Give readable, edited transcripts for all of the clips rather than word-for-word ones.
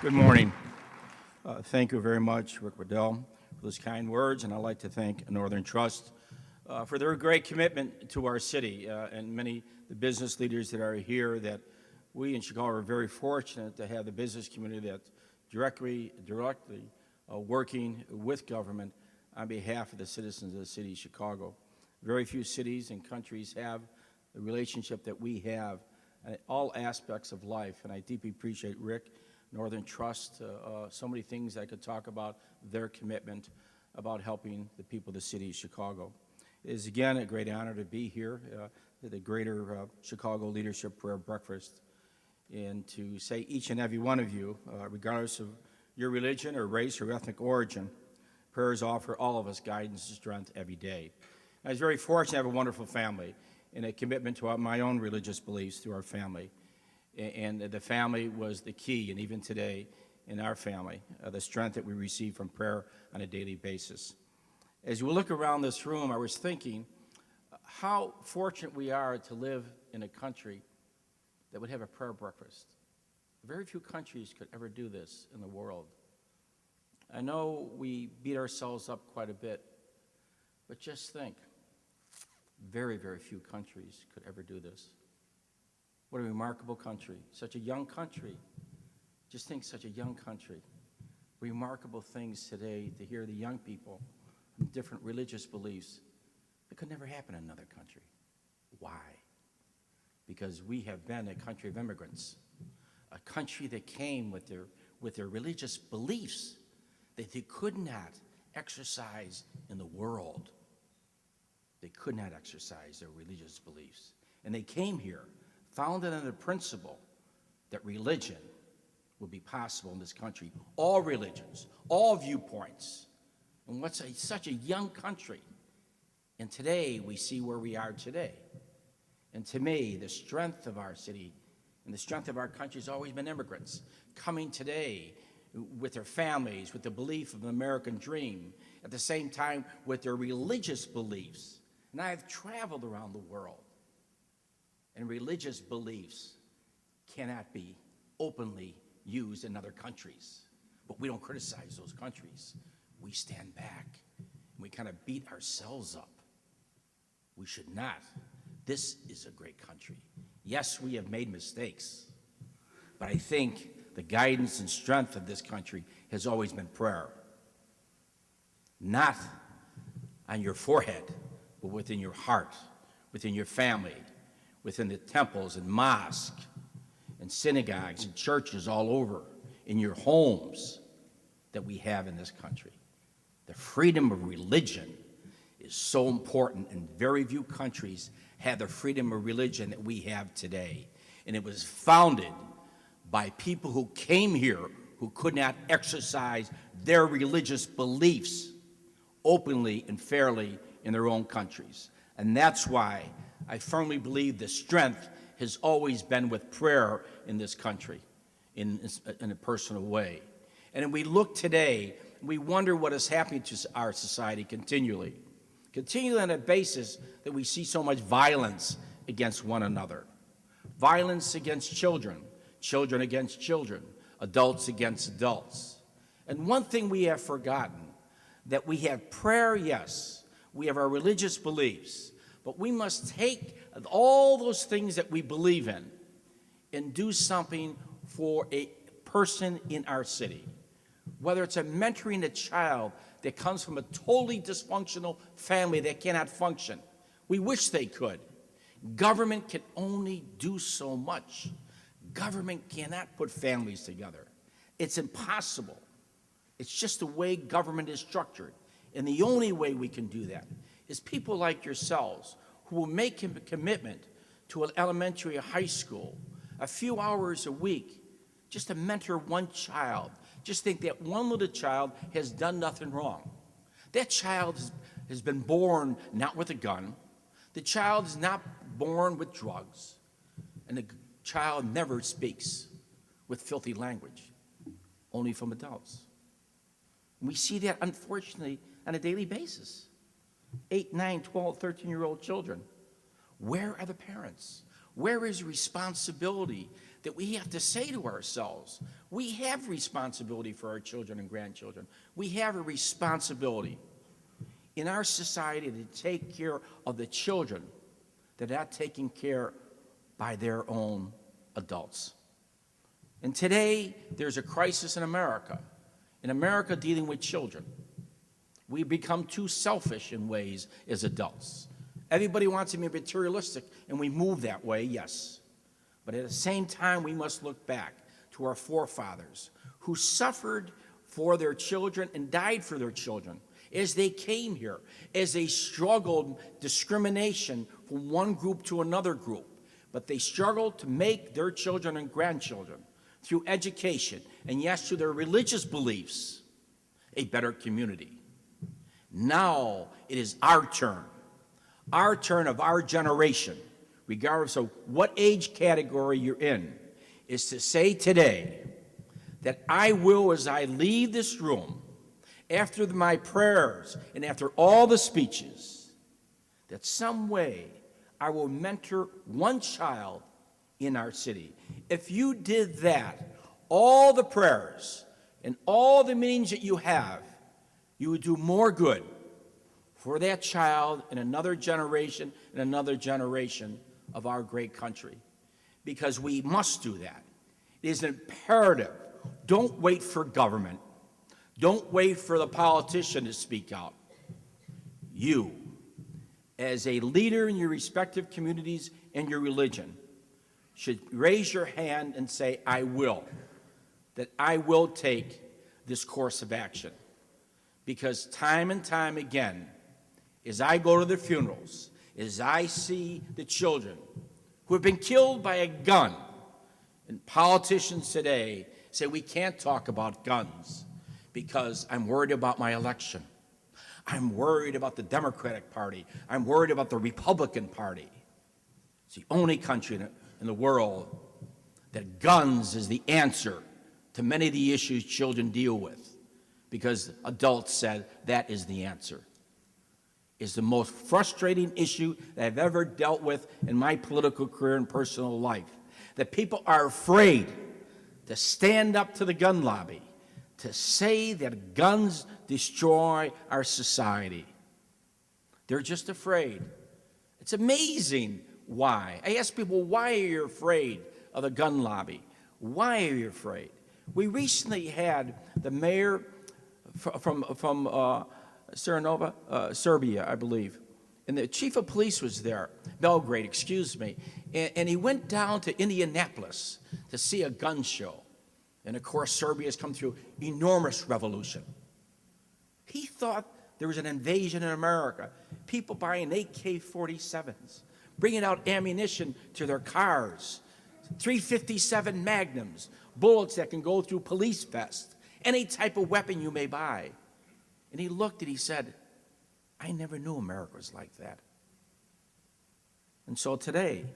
Good morning. Thank you very much, Rick Waddell, for those kind words, and I'd like to thank Northern Trust for their great commitment to our city and many the business leaders that are here. That we in Chicago are very fortunate to have the business community that's directly working with government on behalf of the citizens of the city of Chicago. Very few cities and countries have the relationship that we have in all aspects of life, and I deeply appreciate Rick, Northern Trust, so many things I could talk about, their commitment about helping the people of the city of Chicago. It is again a great honor to be here at the Greater Chicago Leadership Prayer Breakfast, and to say each and every one of you, regardless of your religion or race or ethnic origin, prayers offer all of us guidance and strength every day. I was very fortunate to have a wonderful family and a commitment to my own religious beliefs through our family. And the family was the key, and even today in our family, the strength that we receive from prayer on a daily basis. As we look around this room, I was thinking how fortunate we are to live in a country that would have a prayer breakfast. Very few countries could ever do this in the world. I know we beat ourselves up quite a bit, but just think, very, very few countries could ever do this. What a remarkable country, such a young country. Just think, such a young country. Remarkable things today to hear the young people from different religious beliefs. It could never happen in another country. Why? Because we have been a country of immigrants, a country that came with their religious beliefs that they could not exercise in the world. They could not exercise their religious beliefs. And they came here founded on the principle that religion would be possible in this country. All religions, all viewpoints. And what's such a young country. And today we see where we are today. And to me, the strength of our city and the strength of our country has always been immigrants coming today with their families, with the belief of the American dream, at the same time with their religious beliefs. And I have traveled around the world. And religious beliefs cannot be openly used in other countries. But we don't criticize those countries. We stand back and we kind of beat ourselves up. We should not. This is a great country. Yes, we have made mistakes, but I think the guidance and strength of this country has always been prayer. Not on your forehead, but within your heart, within your family, within the temples and mosques and synagogues and churches all over, in your homes that we have in this country. The freedom of religion is so important, and very few countries have the freedom of religion that we have today. And it was founded by people who came here who could not exercise their religious beliefs openly and fairly in their own countries. And that's why I firmly believe the strength has always been with prayer in this country, in a personal way. And we look today, we wonder what is happening to our society continually on a basis that we see so much violence against one another. Violence against children, children against children, adults against adults. And one thing we have forgotten, that we have prayer, yes, we have our religious beliefs, but we must take all those things that we believe in and do something for a person in our city. Whether it's mentoring a child that comes from a totally dysfunctional family that cannot function. We wish they could. Government can only do so much. Government cannot put families together. It's impossible. It's just the way government is structured. And the only way we can do that is people like yourselves who will make a commitment to an elementary or high school, a few hours a week, just to mentor one child. Just think that one little child has done nothing wrong. That child has been born not with a gun. The child is not born with drugs. And the child never speaks with filthy language, only from adults. And we see that, unfortunately, on a daily basis. 8, 9, 12, 13-year-old children. Where are the parents? Where is responsibility that we have to say to ourselves, We have responsibility for our children and grandchildren. We have a responsibility in our society to take care of the children that are not taken care by their own adults. And today, there's a crisis in America dealing with children. We become too selfish in ways as adults. Everybody wants to be materialistic, and we move that way, yes. But at the same time, we must look back to our forefathers who suffered for their children and died for their children as they came here, as they struggled discrimination from one group to another group. But they struggled to make their children and grandchildren, through education, and yes, through their religious beliefs, a better community. Now it is our turn of our generation, regardless of what age category you're in, is to say today that I will, as I leave this room, after my prayers and after all the speeches, that some way I will mentor one child in our city. If you did that, all the prayers and all the meetings that you have, you would do more good for that child in another generation and another generation of our great country. Because we must do that. It is imperative. Don't wait for government. Don't wait for the politician to speak out. You, as a leader in your respective communities and your religion, should raise your hand and say, I will, that I will take this course of action. Because time and time again, as I go to the funerals, as I see the children who have been killed by a gun, and politicians today say we can't talk about guns because I'm worried about my election. I'm worried about the Democratic Party. I'm worried about the Republican Party. It's the only country in the world that guns is the answer to many of the issues children deal with, because adults said that is the answer. It's the most frustrating issue that I've ever dealt with in my political career and personal life, that people are afraid to stand up to the gun lobby, to say that guns destroy our society. They're just afraid. It's amazing why. I ask people, why are you afraid of the gun lobby? Why are you afraid? We recently had the mayor from Serenova, Serbia, I believe, and the chief of police was there, Belgrade, excuse me, and he went down to Indianapolis to see a gun show. And of course, Serbia has come through enormous revolution. He thought there was an invasion in America, people buying AK-47s, bringing out ammunition to their cars, 357 Magnums, bullets that can go through police vests, any type of weapon you may buy. And he looked and he said, I never knew America was like that. And so today,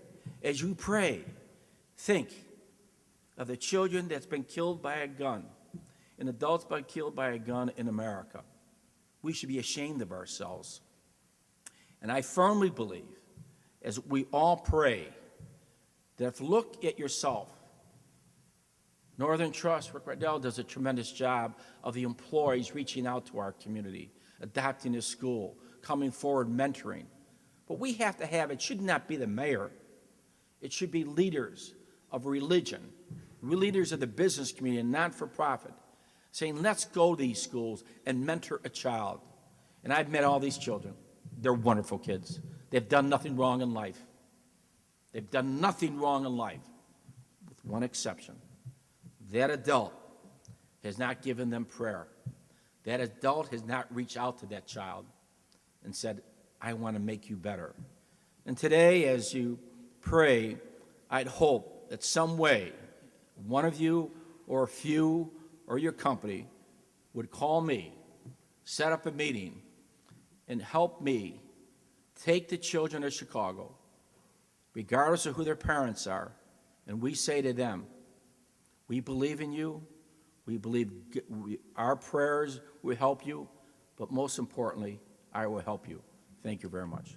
as you pray, think of the children that's been killed by a gun and adults been killed by a gun in America. We should be ashamed of ourselves. And I firmly believe, as we all pray, that if you look at yourself, Northern Trust, Rick Riddell does a tremendous job of the employees reaching out to our community, adopting a school, coming forward, mentoring. But we have to have, it should not be the mayor, it should be leaders of religion, leaders of the business community and not-for-profit, saying, let's go to these schools and mentor a child. And I've met all these children. They're wonderful kids. They've done nothing wrong in life. They've done nothing wrong in life, with one exception. That adult has not given them prayer. That adult has not reached out to that child and said, I want to make you better. And today, as you pray, I'd hope that some way, one of you or a few or your company would call me, set up a meeting, and help me take the children of Chicago, regardless of who their parents are, and we say to them, we believe in you, we believe our prayers will help you, but most importantly, I will help you. Thank you very much.